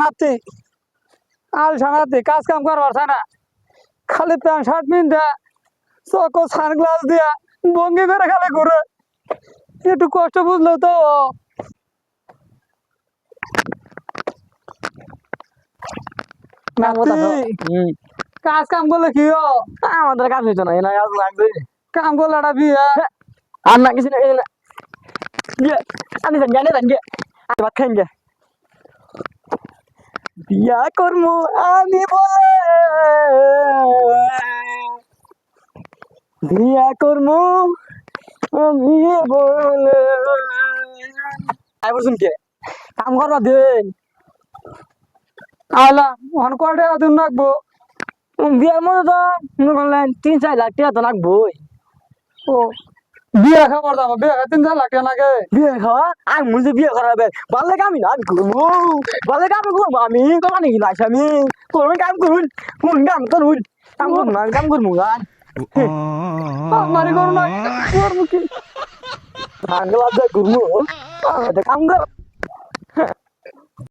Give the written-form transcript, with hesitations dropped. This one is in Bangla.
নাতি আল সানাতি কাজ কাম করবার চায় না, খালি প্যান্ট শার্ট পিনতে চোখ সানগ্লাস দিয়া ভঙ্গি করে খালি ঘুরে। একটু কষ্ট বুঝলো তো। কাজ কাম করলে কি আমাদের কাজ হইতো না, এনা কাজ লাগবে। কাম করলে একটা বিয়ে আর না কিছু না আমি জানি জানি ভাত খাইন গে বিয়া করমু আমি বলে বিয়া করমু আমি বলে আই বলছুন কে কাম করবা দেন আলা ওখান কয়টা দিন রাখবো। বিয়ার মধ্যে তো মনে করলেন 3-4 লাখ টাকা তো লাগবোই। ও বিয়ে খাবার যাবো, বিয়ে খাই 3-4 লাখ টাকা লাগে। বিয়ে খাওয়া আমি মুঝে বিয়ে করাবে ভালো আমি না আমি করবো ভালো আমি করবো আমি কমা নাকি লাইস আমি করবেন কাম করুন কোন কাম করুন কাম করবো না কাম করবো গান মারি করো না, করবো কি ধান গাছ ঘুরবো কাম কর